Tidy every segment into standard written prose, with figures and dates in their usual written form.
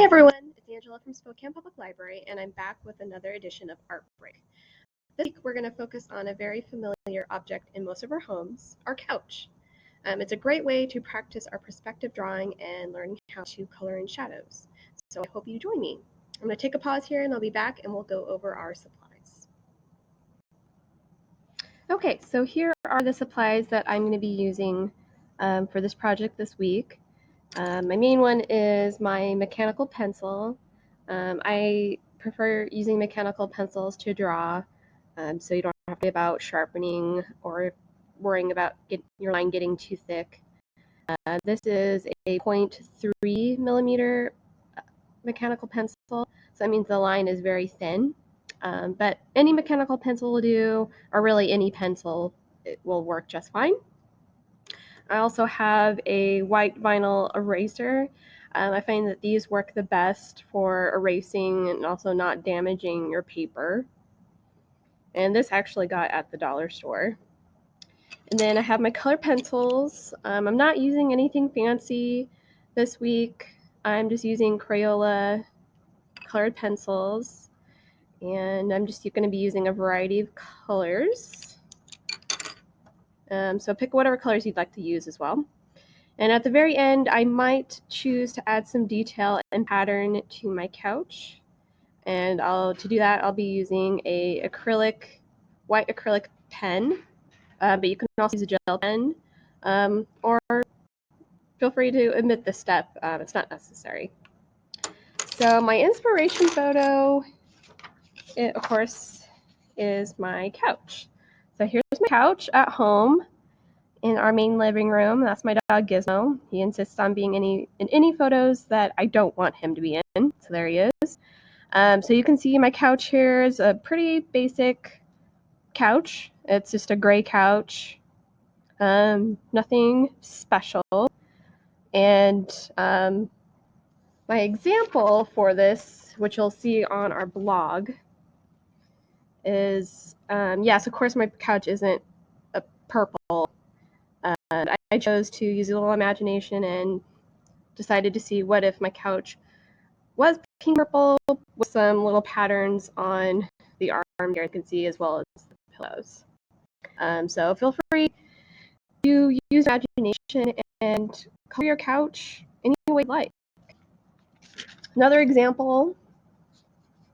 everyone, it's Angela from Spokane Public Library, and I'm back with another edition of Art Break. This week we're going to focus on a very familiar object in most of our homes, our couch. It's a great way to practice our perspective drawing and learning how to color in shadows. So I hope you join me. I'm going to take a pause here and I'll be back and we'll go over our supplies. Okay, so here are the supplies that I'm going to be using for this project this week. My main one is my mechanical pencil. I prefer using mechanical pencils to draw, so you don't have to worry about sharpening or worrying about your line getting too thick. This is a 0.3 millimeter mechanical pencil, so that means the line is very thin. But any mechanical pencil will do, or really any pencil, it will work just fine. I also have a white vinyl eraser. I find that these work the best for erasing and also not damaging your paper. And this actually got at the dollar store. And then I have my color pencils. I'm not using anything fancy this week. I'm just using Crayola colored pencils. And I'm just going to be using a variety of colors. So pick whatever colors you'd like to use as well. And at the very end, I might choose to add some detail and pattern to my couch. And to do that, I'll be using a white acrylic pen, but you can also use a gel pen, or feel free to omit this step. It's not necessary. So my inspiration photo, of course, is my couch. So here's my couch at home. In our main living room. That's my dog Gizmo. He insists on being in any photos that I don't want him to be in. So there he is. So you can see my couch here is a pretty basic couch. It's just a gray couch. Nothing special. And my example for this, which you'll see on our blog, is yes, of course my couch isn't a purple. I chose to use a little imagination and decided to see what if my couch was pink purple with some little patterns on the arm here you can see as well as the pillows. So feel free to use imagination and color your couch any way you like. Another example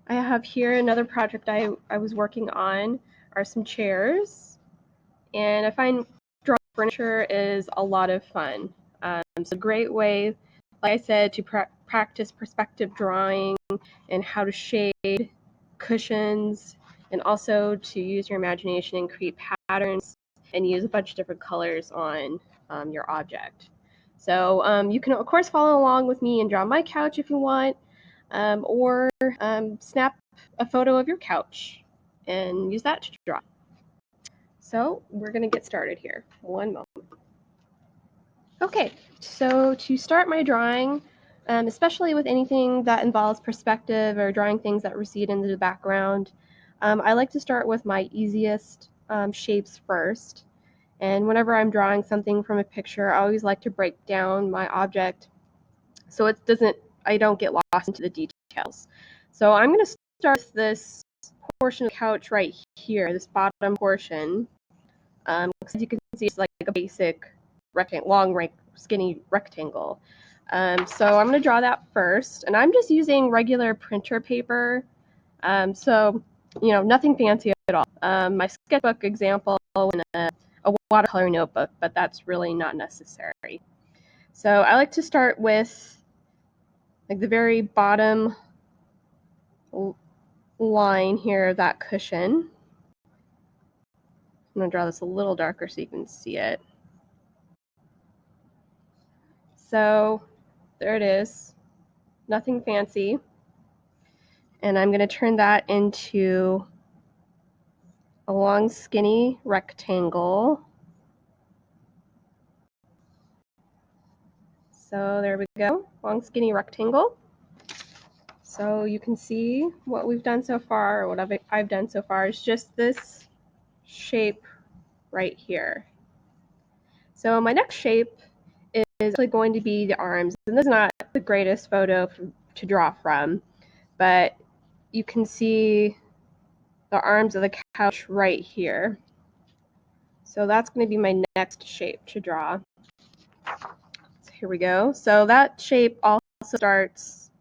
I have here, another project I was working on are some chairs, and I find drawing furniture is a lot of fun. It's a great way, like I said, to practice perspective drawing and how to shade cushions, and also to use your imagination and create patterns and use a bunch of different colors on your object. So you can, of course, follow along with me and draw my couch if you want, or snap a photo of your couch and use that to draw. So we're going to get started here. One moment. Okay, so to start my drawing, especially with anything that involves perspective or drawing things that recede into the background, I like to start with my easiest shapes first. And whenever I'm drawing something from a picture, I always like to break down my object so I don't get lost into the details. So I'm going to start with this portion of the couch right here, this bottom portion. As you can see, it's like a basic long, skinny rectangle. So I'm going to draw that first, and I'm just using regular printer paper. So, nothing fancy at all. My sketchbook example and a watercolor notebook, but that's really not necessary. So I like to start with like the very bottom line here of that cushion. I'm going to draw this a little darker so you can see it. So there it is, nothing fancy. And I'm going to turn that into a long, skinny rectangle. So there we go, long, skinny rectangle. So you can see what we've done so far, or what I've done so far is just this shape right here. So my next shape is actually going to be the arms. And this is not the greatest photo to draw from, but you can see the arms of the couch right here. So that's going to be my next shape to draw. So here we go. So that shape also starts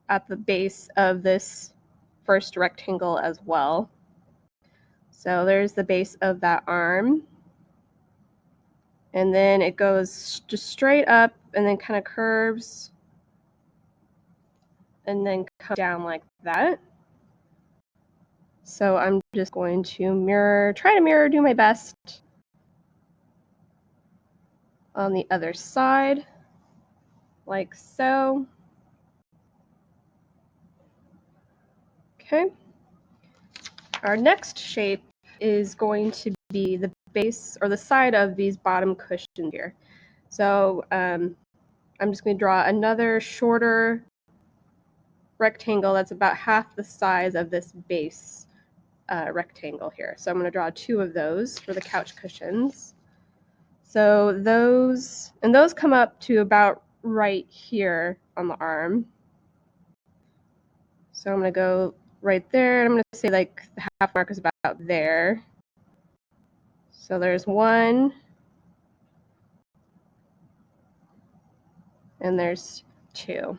at the base of this first rectangle as well. So there's the base of that arm. And then it goes just straight up and then kind of curves and then comes down like that. So I'm just going to try to mirror, do my best on the other side, like so. Okay. Our next shape is going to be the base or the side of these bottom cushions here. So I'm just going to draw another shorter rectangle that's about half the size of this base rectangle here. So I'm going to draw 2 of those for the couch cushions. So those come up to about right here on the arm. So I'm going to go right there, and I'm going to say like the half mark is about there. So there's 1, and there's 2.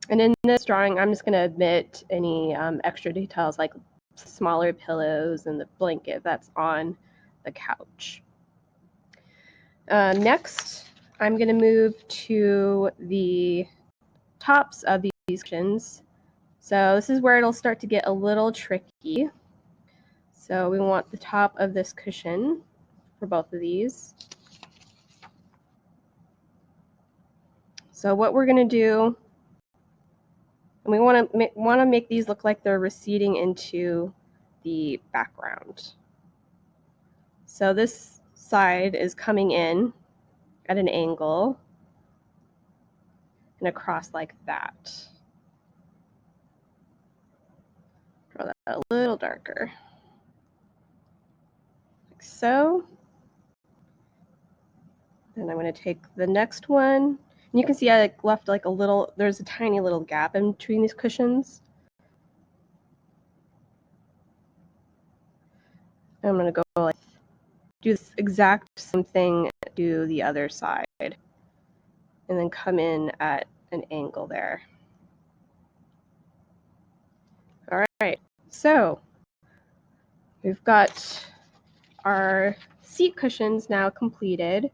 And in this drawing, I'm just going to omit any extra details like smaller pillows and the blanket that's on the couch. Next, I'm going to move to the tops of these cushions. So this is where it'll start to get a little tricky. So we want the top of this cushion for both of these. So what we're going to do, and we want to make these look like they're receding into the background. So this side is coming in at an angle and across like that. Draw that a little darker, like so. Then I'm going to take the next one. And you can see I left like there's a tiny little gap in between these cushions. And I'm going to go like do this exact same thing to the other side. And then come in at an angle there. All right, so we've got our seat cushions now completed.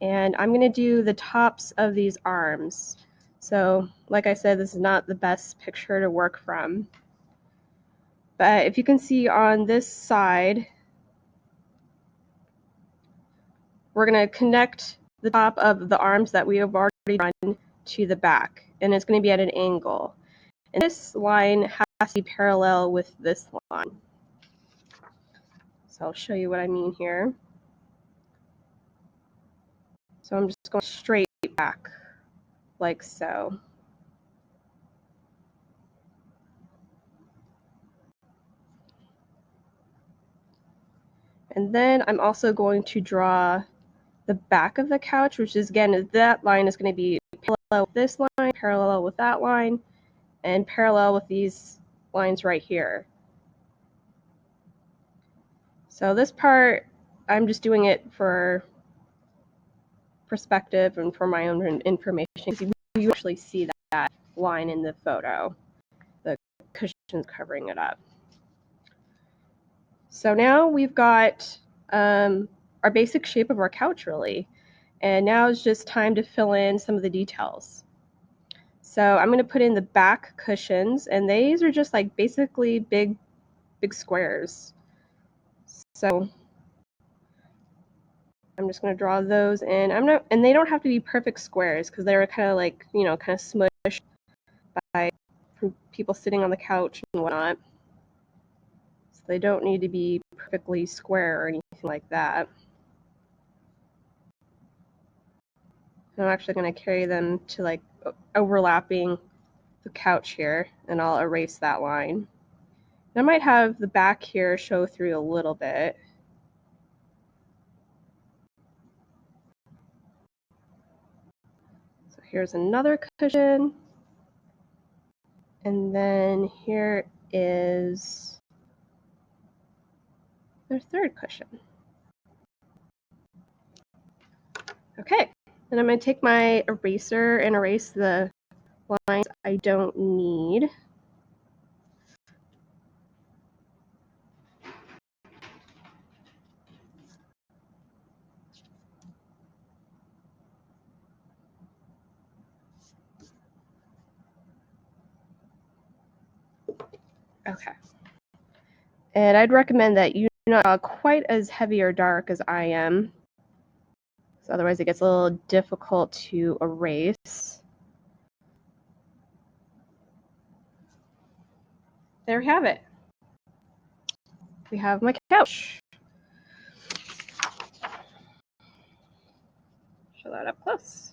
And I'm going to do the tops of these arms. So like I said, this is not the best picture to work from. But if you can see on this side, we're going to connect the top of the arms that we have already done to the back. And it's going to be at an angle. And this line has to be parallel with this line. So I'll show you what I mean here. So I'm just going straight back, like so. And then I'm also going to draw the back of the couch, which is, again, that line is going to be parallel with this line, parallel with that line, and parallel with these lines right here. So this part, I'm just doing it for perspective and for my own information, because you actually see that line in the photo, the cushions covering it up. So now we've got our basic shape of our couch, really. And now it's just time to fill in some of the details. So I'm going to put in the back cushions, and these are just like basically big squares. So I'm just going to draw those in. And they don't have to be perfect squares because they're kind of like, kind of smushed by people sitting on the couch and whatnot. So they don't need to be perfectly square or anything like that. I'm actually going to carry them to like overlapping the couch here, and I'll erase that line. I might have the back here show through a little bit. So here's another cushion. And then here is their third cushion. Okay, then I'm going to take my eraser and erase the lines I don't need. Okay. And I'd recommend that you not quite as heavy or dark as I am. So otherwise it gets a little difficult to erase. There we have it. We have my couch. Show that up close.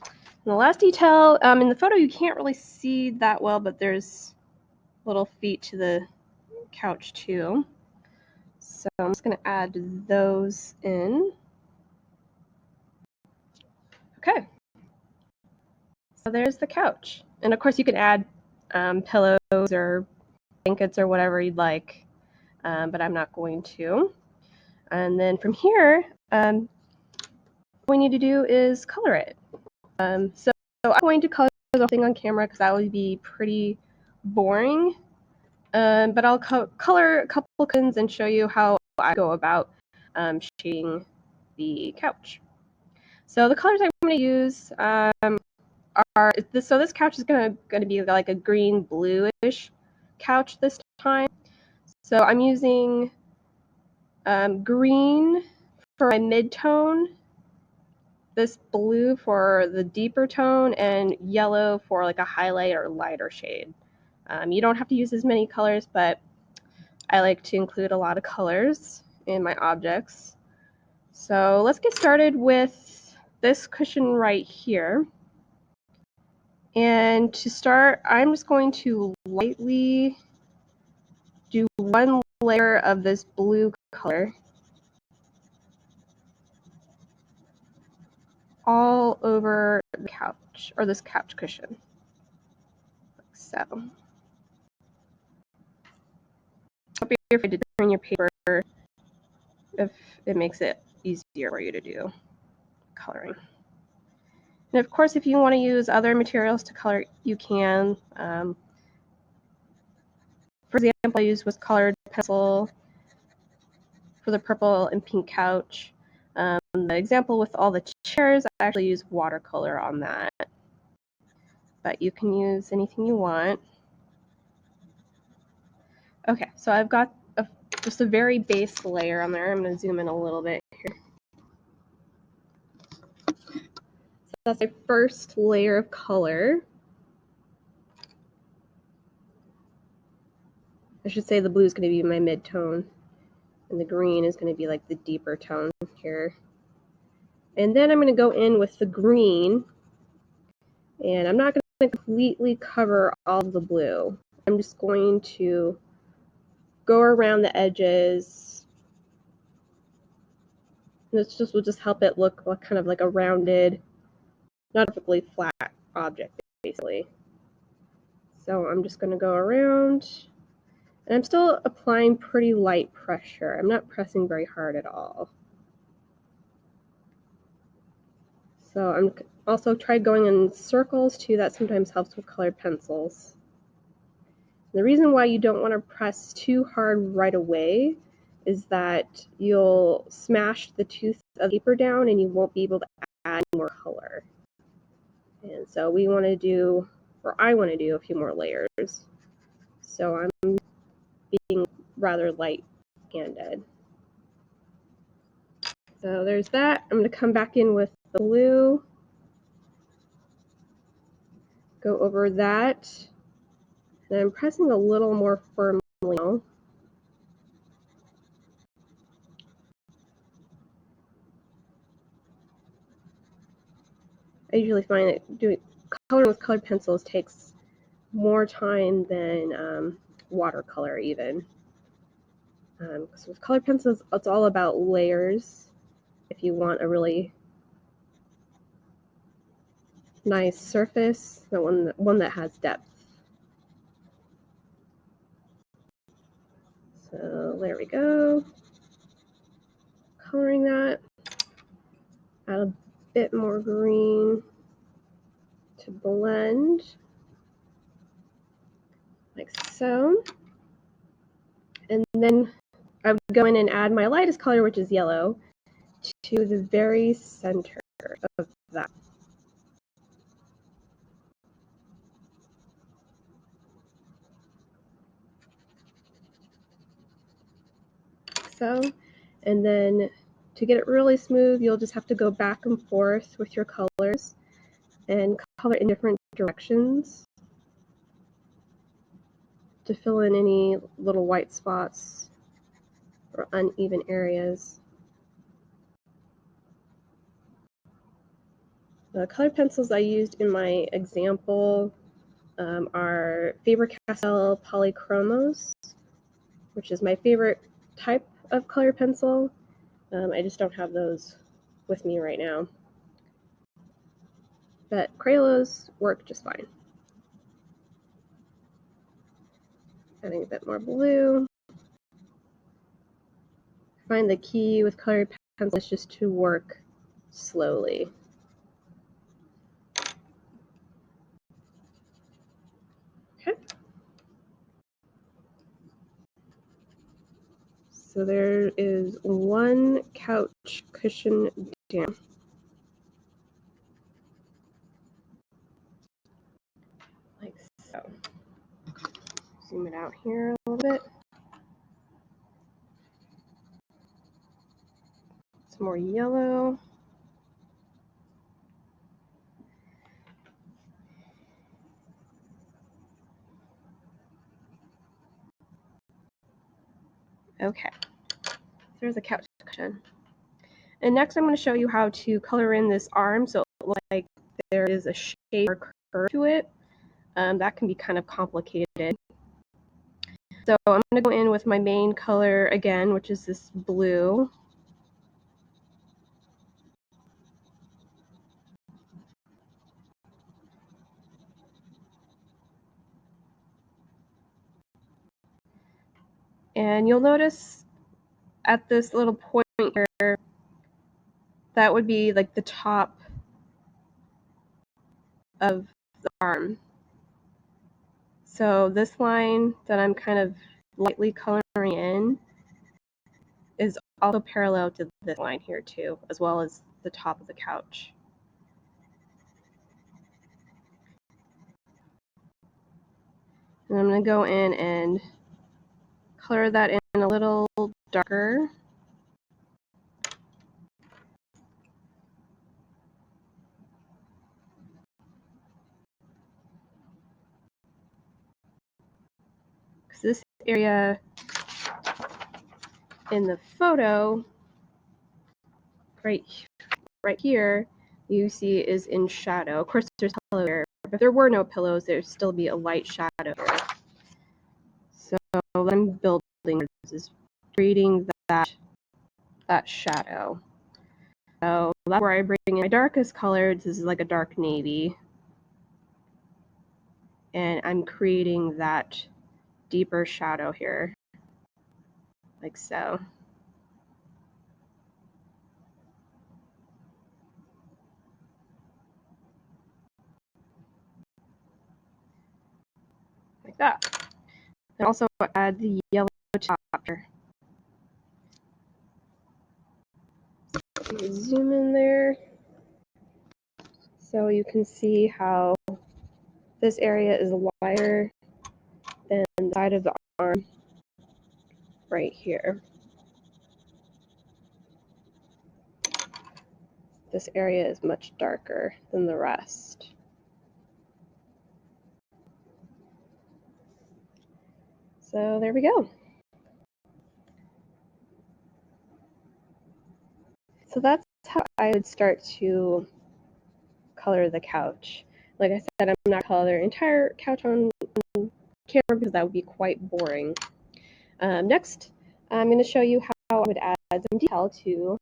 And the last detail, in the photo you can't really see that well, but there's little feet to the couch too. So I'm just going to add those in. Okay. So there's the couch. And of course you can add pillows or blankets or whatever you'd like, but I'm not going to. And then from here, what we need to do is color it. So I'm going to color the whole thing on camera because that would be pretty boring. But I'll color a couple cushions and show you how I go about shading the couch. So the colors I'm going to use are this. So this couch is going to be like a green bluish couch this time. So I'm using green for my mid-tone, this blue for the deeper tone, and yellow for like a highlight or lighter shade. You don't have to use as many colors, but I like to include a lot of colors in my objects. So let's get started with this cushion right here. And to start, I'm just going to lightly do one layer of this blue color all over the couch, or this couch cushion, like so. Don't be afraid to turn your paper if it makes it easier for you to do coloring. And of course, if you want to use other materials to color, you can. For example, I used was colored pencil for the purple and pink couch. The example with all the chairs, I actually use watercolor on that. But you can use anything you want. Okay, so I've got just a very base layer on there. I'm going to zoom in a little bit here. So that's my first layer of color. I should say the blue is going to be my mid-tone, and the green is going to be like the deeper tone here. And then I'm going to go in with the green, and I'm not going to completely cover all of the blue. I'm just going to go around the edges. And this will just help it look like kind of like a rounded, not perfectly flat object, basically. So I'm just going to go around, and I'm still applying pretty light pressure. I'm not pressing very hard at all. So I'm also tried going in circles too. That sometimes helps with colored pencils. The reason why you don't want to press too hard right away is that you'll smash the tooth of the paper down and you won't be able to add more color. And so we want to do, or I want to do, a few more layers. So I'm being rather light-handed. So there's that. I'm going to come back in with the blue. Go over that. And I'm pressing a little more firmly now. I usually find that doing coloring with colored pencils takes more time than watercolor even. So with colored pencils, it's all about layers. If you want a really nice surface, the one that has depth. So there we go. Coloring that. Add a bit more green to blend, like so. And then I would go in and add my lightest color, which is yellow, to the very center of that. So, and then to get it really smooth, you'll just have to go back and forth with your colors and color in different directions to fill in any little white spots or uneven areas. The color pencils I used in my example are Faber-Castell Polychromos, which is my favorite type of color pencil. I just don't have those with me right now. But Crayolas work just fine. Adding a bit more blue. I find the key with colored pencils is just to work slowly. Okay. So there is one couch cushion down. Like so. Zoom it out here a little bit. Some more yellow. Okay. There's a couch cushion. And next I'm going to show you how to color in this arm so it looks like there is a shape or curve to it. That can be kind of complicated. So I'm going to go in with my main color again, which is this blue. And you'll notice at this little point here, that would be like the top of the arm. So this line that I'm kind of lightly coloring in is also parallel to this line here too, as well as the top of the couch. And I'm going to go in and color that in a little darker. Because this area in the photo, right here, you see is in shadow. Of course, there's a pillow here. If there were no pillows, there'd still be a light shadow here. So what I'm building is creating that shadow. So that's where I bring in my darkest color. This is like a dark navy. And I'm creating that deeper shadow here, like so. Like that. And also add the yellow top here. Zoom in there so you can see how this area is wider than the side of the arm right here. This area is much darker than the rest. So there we go. So that's how I would start to color the couch. Like I said, I'm not color the entire couch on camera because that would be quite boring. Next, I'm going to show you how I would add some detail to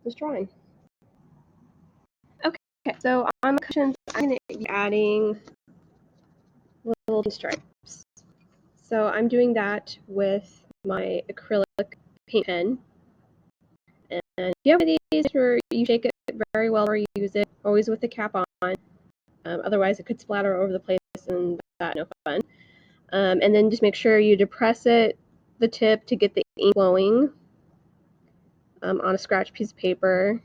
this drawing. Okay, so on my cushions, I'm going to be adding little stripes. So I'm doing that with my acrylic paint pen. And if you have these where you shake it very well or you use it always with the cap on, otherwise it could splatter over the place and that's no fun. And then just make sure you depress the tip to get the ink flowing on a scratch piece of paper.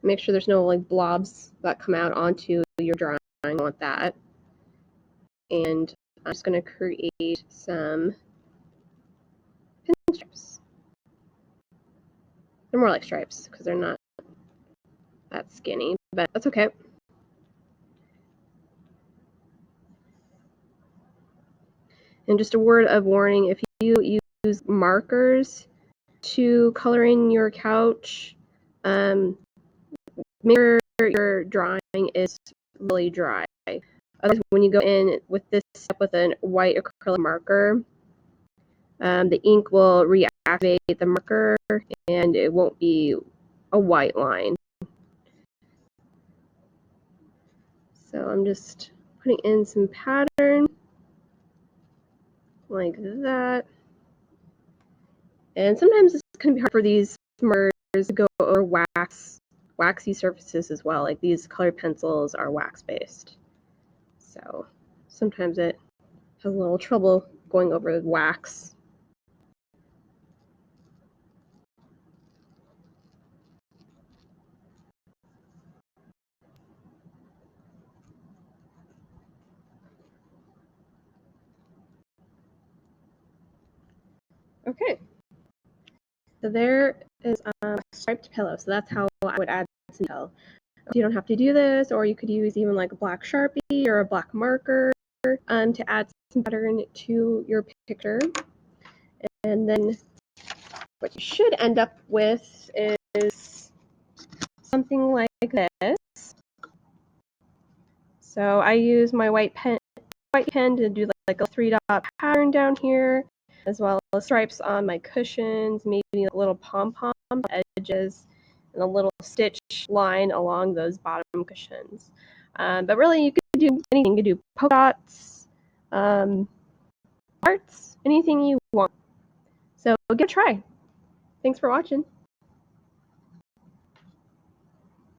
Make sure there's no like blobs that come out onto your drawing. I don't want that. And I'm just going to create some pinstripes. They're more like stripes because they're not that skinny, but that's okay. And just a word of warning, if you use markers to color in your couch, make sure your drawing is really dry. Otherwise, when you go in with this step with a white acrylic marker, the ink will reactivate the marker and it won't be a white line. So I'm just putting in some pattern like that. And sometimes it's going to be hard for these markers to go over waxy surfaces as well. Like these colored pencils are wax based. So sometimes it has a little trouble going over wax. Okay. So there is a striped pillow. So that's how I would add some detail. You don't have to do this, or you could use even like a black Sharpie or a black marker to add some pattern to your picture. And then what you should end up with is something like this. So I use my white pen to do like a 3-dot pattern down here, as well as stripes on my cushions, maybe a little pom-pom edges, and a little stitch line along those bottom cushions. But really, you could do anything. You could do polka dots, hearts, anything you want. So give it a try. Thanks for watching.